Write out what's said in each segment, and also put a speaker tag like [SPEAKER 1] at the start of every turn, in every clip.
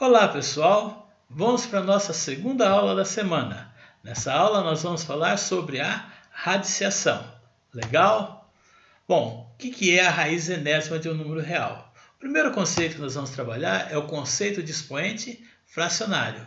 [SPEAKER 1] Olá pessoal, vamos para a nossa segunda aula da semana. Nessa aula nós vamos falar sobre a radiciação. Legal? Bom, o que é a raiz enésima de um número real? O primeiro conceito que nós vamos trabalhar é o conceito de expoente fracionário.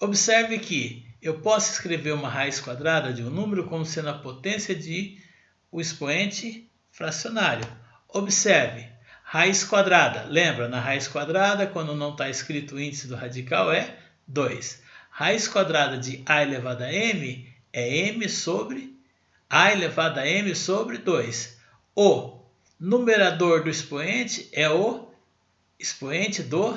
[SPEAKER 1] Observe que eu posso escrever uma raiz quadrada de um número como sendo a potência de o expoente fracionário. Observe. Raiz quadrada. Lembra, na raiz quadrada, quando não está escrito o índice do radical, é 2. Raiz quadrada de a elevado a m é m sobre a elevado a m sobre 2. O numerador do expoente é o expoente do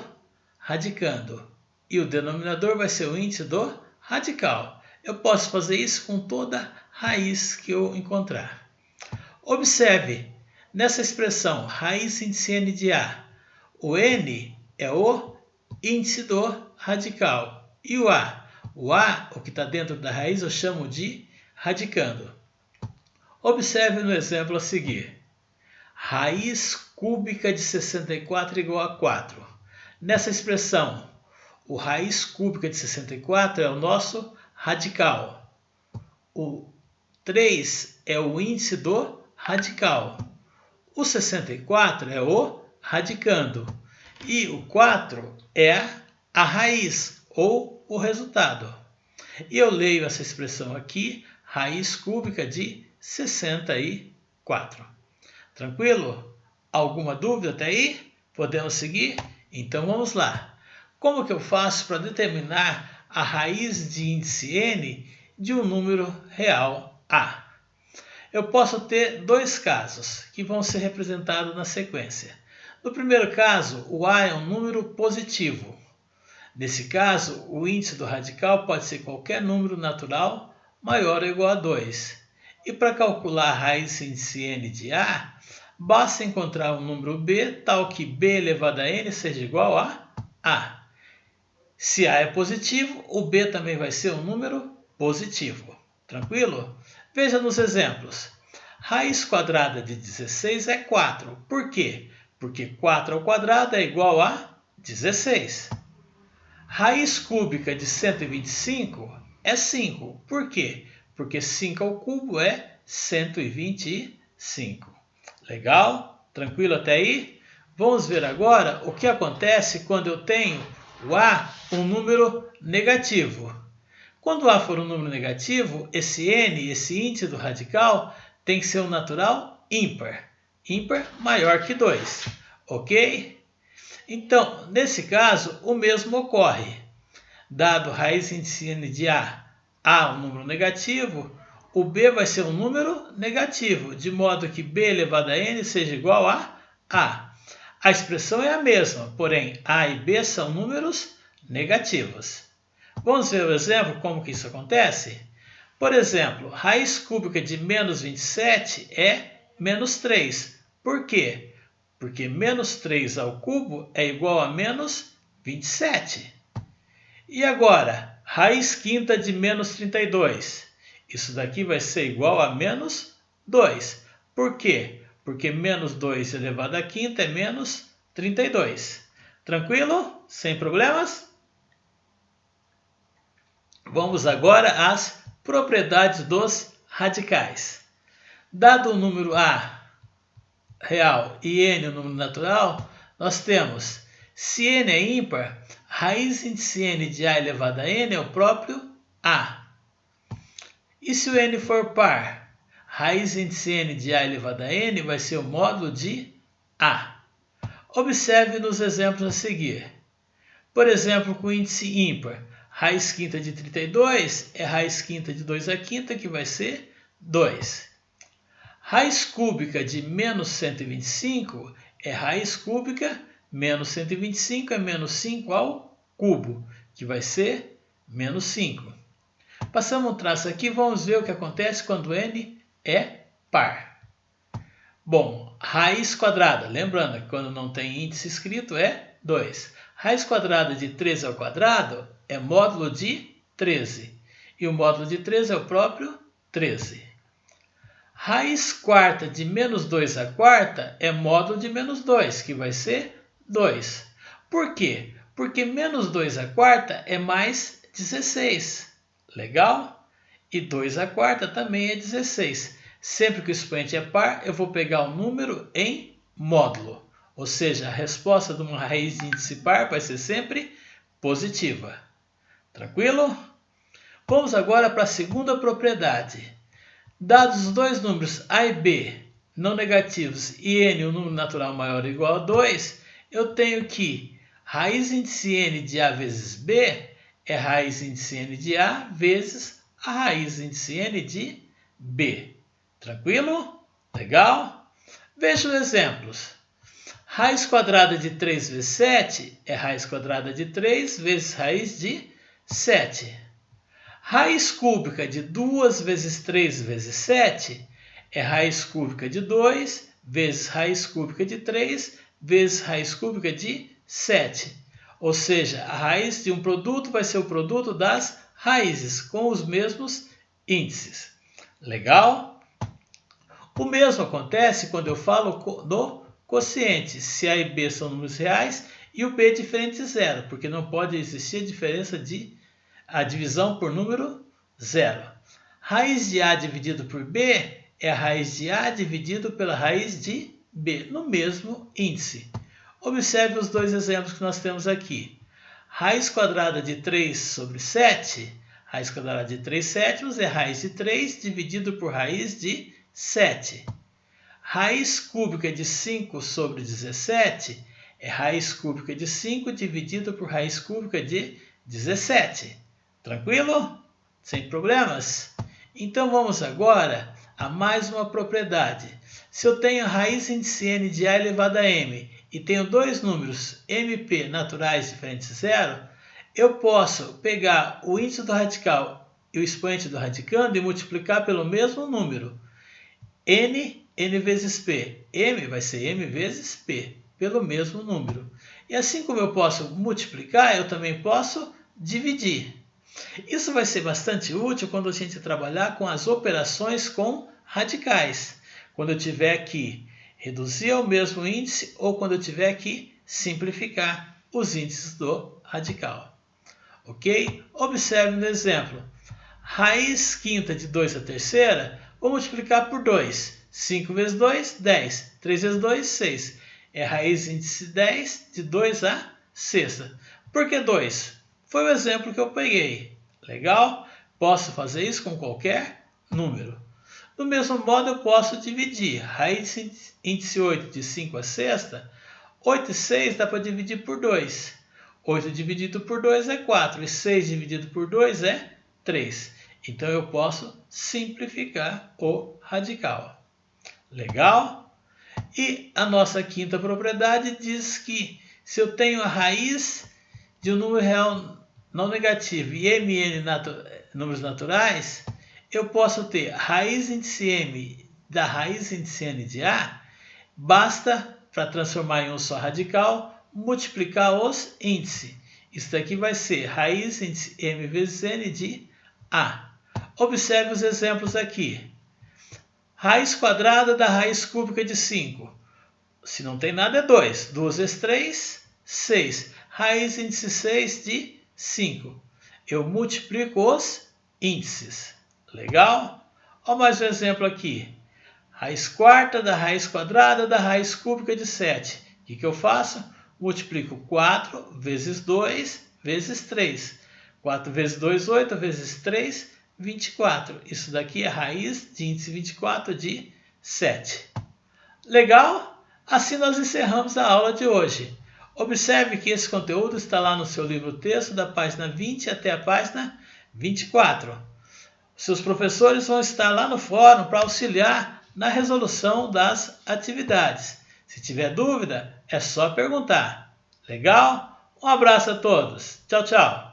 [SPEAKER 1] radicando. E o denominador vai ser o índice do radical. Eu posso fazer isso com toda raiz que eu encontrar. Observe. Nessa expressão, raiz índice n de a, o n é o índice do radical. E o a? O que está dentro da raiz, eu chamo de radicando. Observe no exemplo a seguir. Raiz cúbica de 64 igual a 4. Nessa expressão, o raiz cúbica de 64 é o nosso radical. O 3 é o índice do radical. O 64 é o radicando e o 4 é a raiz ou o resultado. E eu leio essa expressão aqui, raiz cúbica de 64. Tranquilo? Alguma dúvida até aí? Podemos seguir? Então vamos lá. Como que eu faço para determinar a raiz de índice n de um número real A? Eu posso ter dois casos que vão ser representados na sequência. No primeiro caso, o a é um número positivo. Nesse caso, o índice do radical pode ser qualquer número natural maior ou igual a 2. E para calcular a raiz índice n de a, basta encontrar um número b tal que b elevado a n seja igual a a. Se a é positivo, o b também vai ser um número positivo. Tranquilo? Veja nos exemplos. Raiz quadrada de 16 é 4. Por quê? Porque 4 ao quadrado é igual a 16. Raiz cúbica de 125 é 5. Por quê? Porque 5 ao cubo é 125. Legal? Tranquilo até aí? Vamos ver agora o que acontece quando eu tenho o a um número negativo. Quando A for um número negativo, esse n, esse índice do radical, tem que ser um natural ímpar. Ímpar maior que 2. Ok? Então, nesse caso, o mesmo ocorre. Dado raiz índice n de A um número negativo, o B vai ser um número negativo, de modo que B elevado a n seja igual a A. A expressão é a mesma, porém A e B são números negativos. Vamos ver o exemplo como que isso acontece? Por exemplo, raiz cúbica de menos 27 é menos 3. Por quê? Porque menos 3 ao cubo é igual a menos 27. E agora, raiz quinta de menos 32. Isso daqui vai ser igual a menos 2. Por quê? Porque menos 2 elevado à quinta é menos 32. Tranquilo? Sem problemas? Vamos agora às propriedades dos radicais. Dado o número a real e n o número natural, nós temos, se n é ímpar, raiz índice n de a elevado a n é o próprio a. E se o n for par, raiz índice n de a elevado a n vai ser o módulo de a. Observe nos exemplos a seguir. Por exemplo, com o índice ímpar, raiz quinta de 32 é raiz quinta de 2 à quinta, que vai ser 2. Raiz cúbica de menos 125 é raiz cúbica, menos 125 é menos 5 ao cubo, que vai ser menos 5. Passamos um traço aqui, vamos ver o que acontece quando n é par. Bom, raiz quadrada, lembrando que quando não tem índice escrito é 2. Raiz quadrada de 13 ao quadrado é módulo de 13. E o módulo de 13 é o próprio 13. Raiz quarta de menos 2 à quarta é módulo de menos 2, que vai ser 2. Por quê? Porque menos 2 à quarta é mais 16. Legal? E 2 à quarta também é 16. Sempre que o expoente é par, eu vou pegar o número em módulo. Ou seja, a resposta de uma raiz de índice par vai ser sempre positiva. Tranquilo? Vamos agora para a segunda propriedade. Dados os dois números a e b não negativos e n, o número natural maior ou igual a 2, eu tenho que raiz índice n de a vezes b é raiz índice n de a vezes a raiz índice n de b. Tranquilo? Legal? Veja os exemplos. Raiz quadrada de 3 vezes 7 é raiz quadrada de 3 vezes raiz de 7. Raiz cúbica de 2 vezes 3 vezes 7 é raiz cúbica de 2 vezes raiz cúbica de 3 vezes raiz cúbica de 7. Ou seja, a raiz de um produto vai ser o produto das raízes com os mesmos índices. Legal? O mesmo acontece quando eu falo do quociente, se a e b são números reais e o b é diferente de zero, porque não pode existir diferença a divisão por número zero. Raiz de a dividido por b é a raiz de a dividido pela raiz de b, no mesmo índice. Observe os dois exemplos que nós temos aqui. Raiz quadrada de 3 sobre 7, raiz quadrada de 3 sétimos é raiz de 3 dividido por raiz de 7. Raiz cúbica de 5 sobre 17 é raiz cúbica de 5 dividido por raiz cúbica de 17. Tranquilo? Sem problemas? Então vamos agora a mais uma propriedade. Se eu tenho a raiz índice n de a elevado a m e tenho dois números mp naturais diferentes de zero, eu posso pegar o índice do radical e o expoente do radicando e multiplicar pelo mesmo número. N vezes P. M vai ser M vezes P, pelo mesmo número. E assim como eu posso multiplicar, eu também posso dividir. Isso vai ser bastante útil quando a gente trabalhar com as operações com radicais. Quando eu tiver que reduzir ao mesmo índice ou quando eu tiver que simplificar os índices do radical. Ok? Observe no exemplo. Raiz quinta de 2 à terceira, vou multiplicar por 2. 5 vezes 2, 10. 3 vezes 2, 6. É raiz índice 10 de 2 à sexta. Por que 2? Foi o exemplo que eu peguei. Legal? Posso fazer isso com qualquer número. Do mesmo modo, eu posso dividir. Raiz índice 8 de 5 à sexta, 8 e 6 dá para dividir por 2. 8 dividido por 2 é 4 e 6 dividido por 2 é 3. Então, eu posso simplificar o radical. Legal? E a nossa quinta propriedade diz que se eu tenho a raiz de um número real não negativo e mn números naturais, eu posso ter raiz índice m da raiz índice n de a, basta, para transformar em um só radical, multiplicar os índices. Isso daqui vai ser raiz índice m vezes n de a. Observe os exemplos aqui. Raiz quadrada da raiz cúbica de 5. Se não tem nada, é 2. 2 vezes 3, 6. Raiz índice 6 de 5. Eu multiplico os índices. Legal? Olha mais um exemplo aqui. Raiz quarta da raiz quadrada da raiz cúbica de 7. O que eu faço? Multiplico 4 vezes 2 vezes 3. 4 vezes 2, 8 vezes 3, 24. Isso daqui é raiz de índice 24 de 7. Legal? Assim nós encerramos a aula de hoje. Observe que esse conteúdo está lá no seu livro-texto, da página 20 até a página 24. Seus professores vão estar lá no fórum para auxiliar na resolução das atividades. Se tiver dúvida, é só perguntar. Legal? Um abraço a todos. Tchau, tchau.